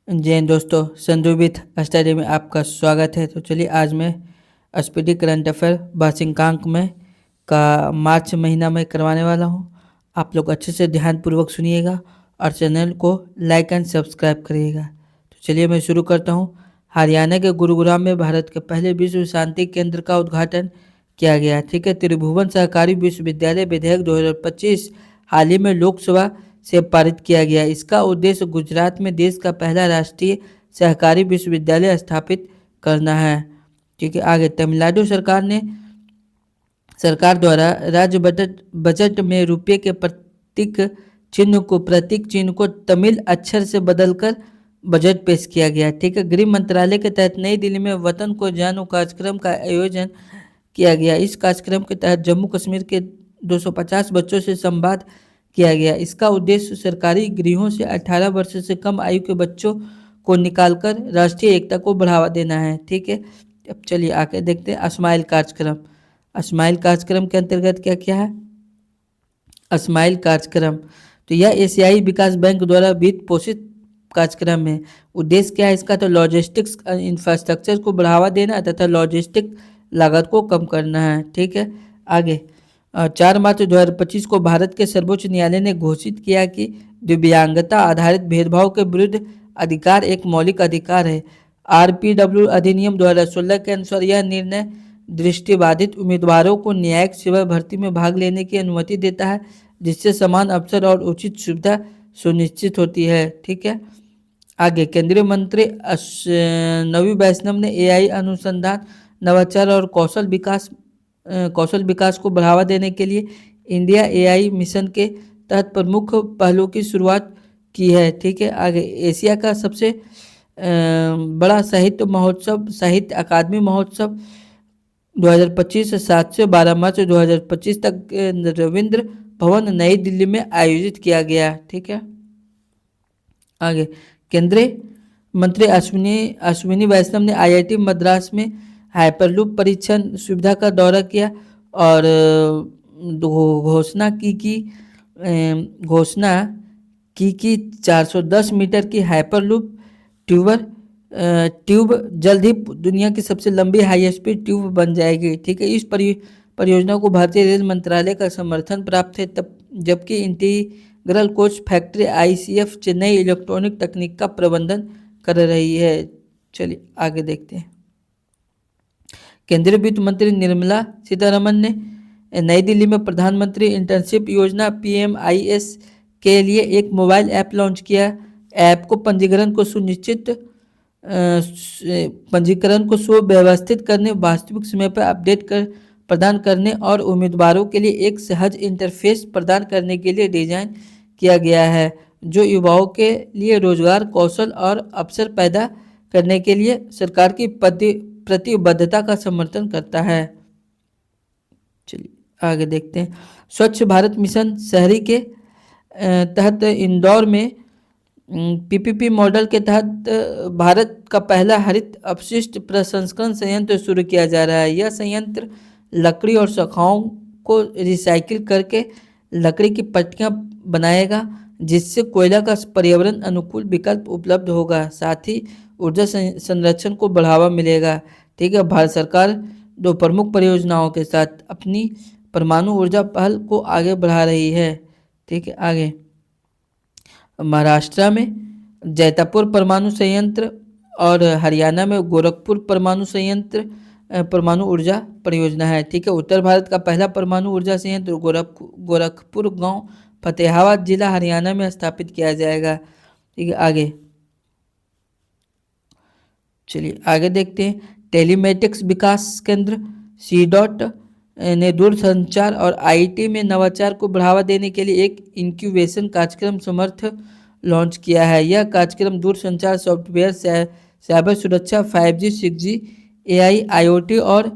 जय हिंद दोस्तों, संदर्भित स्टडी में आपका स्वागत है। तो चलिए आज मैं स्पीडी करंट अफेयर भाषांकांक में का मार्च महीना में करवाने वाला हूँ। आप लोग अच्छे से ध्यानपूर्वक सुनिएगा और चैनल को लाइक एंड सब्सक्राइब करिएगा। तो चलिए मैं शुरू करता हूँ। हरियाणा के गुरुग्राम में भारत के पहले विश्व शांति केंद्र का उद्घाटन किया गया। ठीक है, त्रिभुवन सहकारी विश्वविद्यालय विधेयक 2025 हाल ही में लोकसभा से पारित किया गया। इसका उद्देश्य गुजरात में देश का पहला राष्ट्रीय सहकारी विश्वविद्यालय स्थापित करना है। ठीक है, आगे तमिलनाडु सरकार द्वारा राज्य बजट में रुपये के प्रतीक चिन्ह को तमिल अक्षर से बदलकर बजट पेश किया गया। ठीक है, गृह मंत्रालय के तहत नई दिल्ली में वतन को जानो कार्यक्रम का आयोजन किया गया। इस कार्यक्रम के तहत जम्मू कश्मीर के 250 बच्चों से संवाद किया गया। इसका उद्देश्य सरकारी गृहों से 18 वर्ष से कम आयु के बच्चों को निकालकर राष्ट्रीय एकता को बढ़ावा देना है। ठीक है, अब चलिए आके देखते हैं स्माइल कार्यक्रम। स्माइल कार्यक्रम के अंतर्गत क्या क्या है? स्माइल कार्यक्रम तो यह एशियाई विकास बैंक द्वारा वित्त पोषित कार्यक्रम है। उद्देश्य क्या है इसका? तो लॉजिस्टिक्स इंफ्रास्ट्रक्चर को बढ़ावा देना तथा लॉजिस्टिक लागत को कम करना है। ठीक है, आगे 4 मार्च 2025 को भारत के सर्वोच्च न्यायालय ने घोषित किया कि दिव्यांगता आधारित भेदभाव के विरुद्ध अधिकार एक मौलिक अधिकार है। आरपीडब्ल्यू अधिनियम 2016 के अनुसार यह निर्णय दृष्टिबाधित उम्मीदवारों को न्यायिक सेवा भर्ती में भाग लेने की अनुमति देता है, जिससे समान अवसर और उचित सुविधा सुनिश्चित होती है। ठीक है, आगे केंद्रीय मंत्री नवी वैष्णव ने एआई अनुसंधान, नवाचार और कौशल विकास को बढ़ावा देने के लिए इंडिया एआई मिशन के तहत प्रमुख पहलों की शुरुआत की है। ठीक है, आगे एशिया का सबसे बड़ा साहित्य महोत्सव साहित्य अकादमी महोत्सव 2025 से 7 से 12 मार्च 2025 तक रविंद्र भवन नई दिल्ली में आयोजित किया गया। ठीक है, आगे केंद्रीय मंत्री अश्विनी वैष्णव ने आईआईटी मद्रास में हाइपरलूप परीक्षण सुविधा का दौरा किया और घोषणा की 410 मीटर की हाइपरलूप ट्यूब जल्द ही दुनिया की सबसे लंबी हाई स्पीड ट्यूब बन जाएगी। ठीक है, इस परियोजना को भारतीय रेल मंत्रालय का समर्थन प्राप्त है, तब जबकि integral coach factory ICF Chennai electronic तकनीक का प्रबंधन कर रही है। चलिए आगे देखते हैं। केंद्रीय वित्त मंत्री निर्मला सीतारमण ने नई दिल्ली में प्रधानमंत्री इंटर्नशिप योजना पीएमआईएस के लिए एक मोबाइल ऐप लॉन्च किया। ऐप को पंजीकरण को सुव्यवस्थित करने, वास्तविक समय पर अपडेट प्रदान करने और उम्मीदवारों के लिए एक सहज इंटरफेस प्रदान करने के लिए डिजाइन किया गया है, जो युवाओं के लिए रोजगार, कौशल और अवसर पैदा करने के लिए सरकार की प्रतिबद्धता का समर्थन करता है। चलिए आगे देखते हैं। स्वच्छ भारत मिशन शहरी के तहत इंदौर में पीपीपी मॉडल के तहत भारत का पहला हरित अपशिष्ट प्रसंस्करण संयंत्र शुरू किया जा रहा है। यह संयंत्र लकड़ी और शाखाओं को रिसाइकिल करके लकड़ी की पट्टियां बनाएगा, जिससे कोयला का पर्यावरण अनुकूल विकल्प उपलब्ध होगा। साथ ही ऊर्जा संरक्षण को बढ़ावा मिलेगा। ठीक है, भारत सरकार 2 प्रमुख परियोजनाओं के साथ अपनी परमाणु ऊर्जा पहल को आगे बढ़ा रही है। ठीक है, आगे महाराष्ट्र में जैतापुर परमाणु संयंत्र और हरियाणा में गोरखपुर परमाणु संयंत्र परमाणु ऊर्जा परियोजना है। ठीक है, उत्तर भारत का पहला परमाणु ऊर्जा संयंत्र गोरखपुर गांव फतेहाबाद जिला हरियाणा में स्थापित किया जाएगा। ठीक है, आगे चलिए आगे देखते हैं। टेलीमेटिक्स विकास केंद्र सीडॉट ने दूरसंचार और आईटी में नवाचार को बढ़ावा देने के लिए एक इंक्यूबेशन कार्यक्रम समर्थ लॉन्च किया है। यह कार्यक्रम दूरसंचार सॉफ्टवेयर, साइबर सुरक्षा, 5G, 6G, एआई, आईओटी और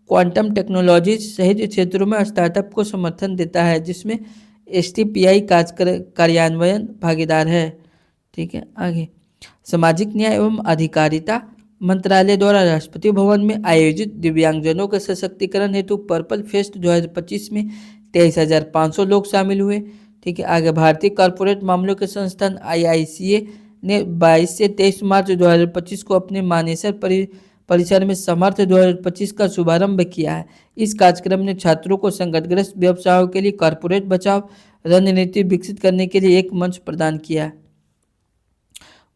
क्वांटम टेक्नोलॉजी सहित क्षेत्रों में स्टार्टअप को समर्थन देता है, जिसमें एसटीपीआई कार्यान्वयन भागीदार है। ठीक है, आगे सामाजिक न्याय एवं अधिकारिता मंत्रालय द्वारा राष्ट्रपति भवन में आयोजित दिव्यांगजनों के सशक्तिकरण हेतु पर्पल फेस्ट 2025 में 23,500 लोग शामिल हुए। ठीक है, आगे भारतीय कॉरपोरेट मामलों के संस्थान IICA ने 22 से 23 मार्च 2025 को अपने मानेसर परिसर में समर्थ 2025 का शुभारंभ किया है। इस कार्यक्रम ने छात्रों को संकटग्रस्त व्यवसायों के लिए कॉरपोरेट बचाव रणनीति विकसित करने के लिए एक मंच प्रदान किया।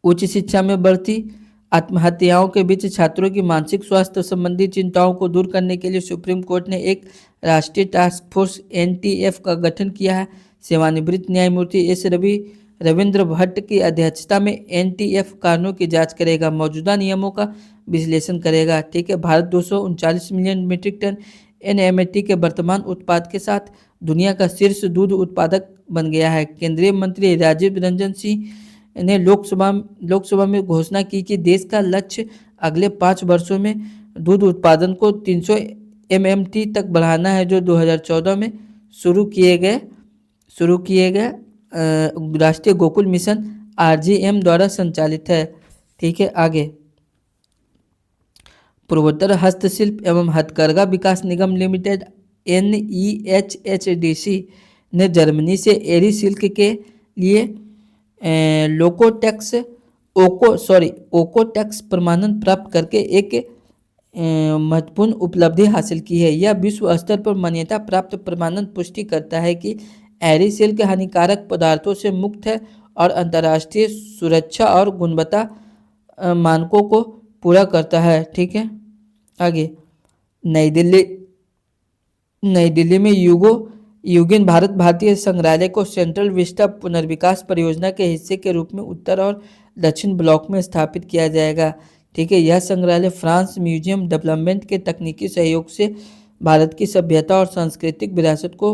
उच्च शिक्षा में बढ़ती आत्महत्याओं के बीच छात्रों की मानसिक स्वास्थ्य संबंधी चिंताओं को दूर करने के लिए सुप्रीम कोर्ट ने एक राष्ट्रीय टास्क फोर्स (NTF) का गठन किया है। सेवानिवृत्त न्यायमूर्ति एस रविंद्र भट्ट की अध्यक्षता में NTF कानूनों की जांच करेगा, मौजूदा नियमों का विश्लेषण करेगा। ठीक है, Bharat 239 million metric tonne NMAT के वर्तमान उत्पाद के साथ दुनिया का शीर्ष दूध उत्पादक बन गया है। केंद्रीय मंत्री राजीव रंजन सिंह ने लोकसभा में घोषणा की कि देश का लक्ष्य अगले 5 वर्षों में दूध उत्पादन को 300 MMT तक बढ़ाना है, जो 2014 में शुरू किए गए राष्ट्रीय गोकुल मिशन RGM द्वारा संचालित है। ठीक है, आगे पूर्वोत्तर हस्तशिल्प एवं हथकरघा विकास निगम लिमिटेड NEHHDC ने जर्मनी से एरी सिल्क के लिए ओकोटेक्स प्रमाणन प्राप्त करके एक महत्वपूर्ण उपलब्धि हासिल की है। यह विश्व स्तर पर मान्यता प्राप्त प्रमाणन पुष्टि करता है कि एरी सिल्क हानिकारक पदार्थों से मुक्त है और अंतर्राष्ट्रीय सुरक्षा और गुणवत्ता मानकों को पूरा करता है। ठीक है, आगे नई दिल्ली में युगीन भारत भारतीय संग्रहालय को सेंट्रल विस्टा पुनर्विकास परियोजना के हिस्से के रूप में उत्तर और दक्षिण ब्लॉक में स्थापित किया जाएगा। ठीक है, यह संग्रहालय फ्रांस म्यूजियम डेवलपमेंट के तकनीकी सहयोग से भारत की सभ्यता और सांस्कृतिक विरासत को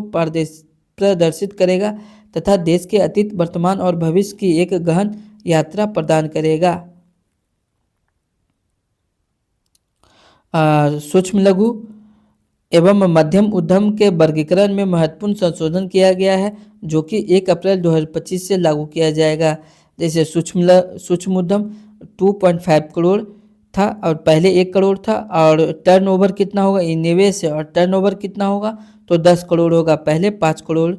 प्रदर्शित करेगा तथा देश के अतीत, वर्तमान और भविष्य की एक गहन यात्रा प्रदान करेगा। सूक्ष्म लघु एवं मध्यम उद्यम के वर्गीकरण में महत्वपूर्ण संशोधन किया गया है, जो कि 1 अप्रैल 2025 से लागू किया जाएगा। जैसे सूक्ष्म उद्यम 2.5 करोड़ था और पहले 1 करोड़ था, और टर्नओवर कितना होगा, निवेश और टर्नओवर कितना होगा, तो 10 करोड़ होगा, पहले 5 करोड़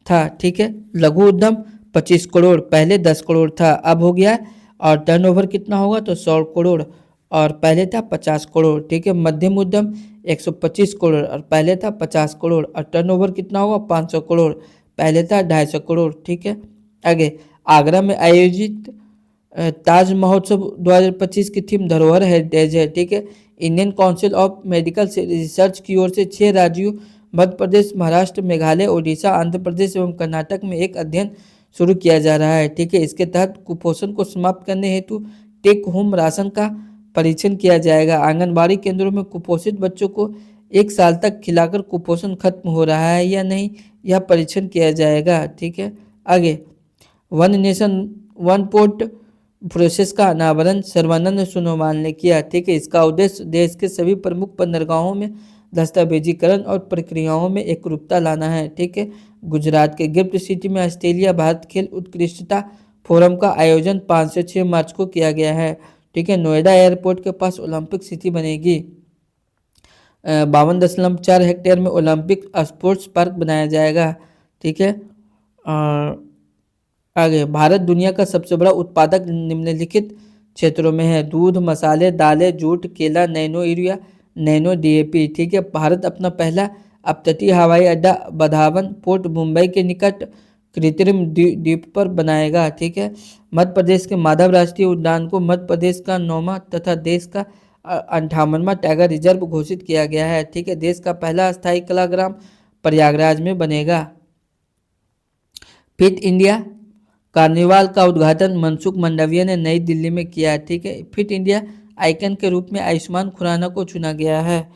था। ठीक है, लघु उद्यम 25 करोड़, पहले 10 करोड़ था, अब हो गया, और टर्नओवर कितना होगा, तो 100 करोड़ और पहले था 50 करोड़। ठीक है, मध्यम उद्यम 125 करोड़ और पहले था 50 करोड़, और टर्नओवर कितना होगा, 500 करोड़, पहले था 250 करोड़। ठीक है, आगे आगरा में आयोजित ताज महोत्सव 2025 की थीम धरोहर हेरिटेज है। ठीक है, Indian council of medical research की ओर से 6 राज्यों मध्य प्रदेश, महाराष्ट्र, मेघालय, ओडिशा, आंध्र प्रदेश एवं कर्नाटक में एक अध्ययन शुरू किया जा रहा है। ठीक है, इसके तहत कुपोषण को समाप्त करने हेतु टेक होम राशन का परीक्षण किया जाएगा। आंगनबाड़ी केंद्रों में कुपोषित बच्चों को 1 साल तक खिलाकर कुपोषण खत्म हो रहा है या नहीं, यह परीक्षण किया जाएगा। ठीक है, आगे one nation one port process का अनावरण सर्बानंद सोनोवाल ने किया। ठीक है, इसका उद्देश्य देश के सभी प्रमुख बंदरगाहों में दस्तावेजीकरण और प्रक्रियाओं में एकरूपता लाना है। ठीक है, गुजरात के गिफ्ट सिटी में ऑस्ट्रेलिया भारत खेल उत्कृष्टता फोरम का आयोजन 5 से 6 मार्च को किया गया है। ठीक है, नोएडा एयरपोर्ट के पास ओलंपिक सिटी बनेगी। 52.4 हेक्टेयर में ओलंपिक स्पोर्ट्स पार्क बनाया जाएगा। ठीक है, आगे भारत दुनिया का सबसे बड़ा उत्पादक निम्नलिखित क्षेत्रों में है: दूध, मसाले, दालें, जूट, केला, नैनो यूरिया, नैनो DAP। ठीक है, भारत अपना पहला अपतटीय हवाई अड्डा बधावन पोर्ट मुंबई के निकट कृत्रिम द्वीप पर बनाएगा। ठीक है, मध्य प्रदेश के माधव राष्ट्रीय उद्यान को मध्य प्रदेश का 9वां तथा देश का 58वां टाइगर रिजर्व घोषित किया गया है। ठीक है, देश का पहला अस्थायी कलाग्राम प्रयागराज में बनेगा। फिट इंडिया कार्निवाल का उद्घाटन मनसुख मंडाविया ने नई दिल्ली में किया। ठीक है, फिट इंडिया आइकन के रूप में आयुष्मान खुराना को चुना गया है।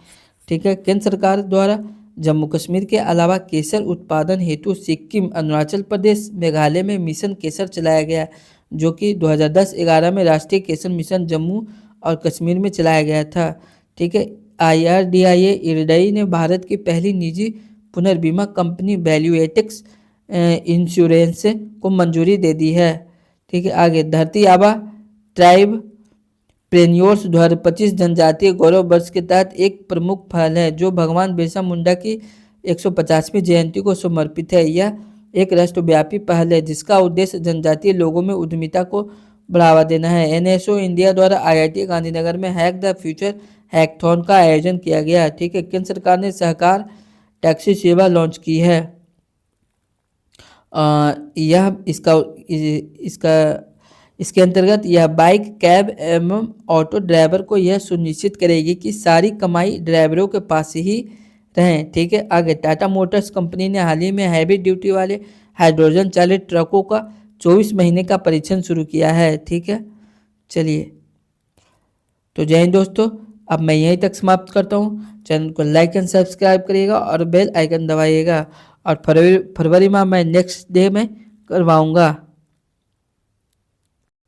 ठीक है, केंद्र सरकार द्वारा जम्मू कश्मीर के अलावा केसर उत्पादन हेतु सिक्किम, अरुणाचल प्रदेश, मेघालय में मिशन केसर चलाया गया, जो कि 2010-11 में राष्ट्रीय केसर मिशन जम्मू और कश्मीर में चलाया गया था। ठीक है, IRDAI इरडई ने भारत की पहली निजी पुनर्बीमा कंपनी वैल्यूएटिक्स इंश्योरेंस को मंजूरी दे दी है। ठीक है, आगे धरती आबा ट्राइब प्रेन्योर्स 2025 जनजातीय गौरव वर्ष के तहत एक प्रमुख पहल है, जो भगवान बिरसा मुंडा की 150वीं जयंती को समर्पित है। यह एक राष्ट्रव्यापी पहल है जिसका उद्देश्य जनजातीय लोगों में उद्यमिता को बढ़ावा देना है। एनएसओ इंडिया द्वारा आईआईटी गांधीनगर में हैक द फ्यूचर हैकथॉन का आयोजन किया गया। ठीक है, केंद्र सरकार ने सहकार टैक्सी सेवा लॉन्च की है। यह इसका इसके अंतर्गत यह बाइक, कैब एवं ऑटो ड्राइवर को यह सुनिश्चित करेगी कि सारी कमाई ड्राइवरों के पास ही रहें। ठीक है, आगे टाटा मोटर्स कंपनी ने हाल ही में हैवी ड्यूटी वाले हाइड्रोजन चालित ट्रकों का 24 महीने का परीक्षण शुरू किया है। ठीक है, चलिए तो जय हिंद दोस्तों, अब मैं यहीं तक समाप्त करता हूँ। चैनल को लाइक एंड सब्सक्राइब करिएगा और बेल आइकन दबाइएगा। और फरवरी माह मैं नेक्स्ट डे में करवाऊँगा।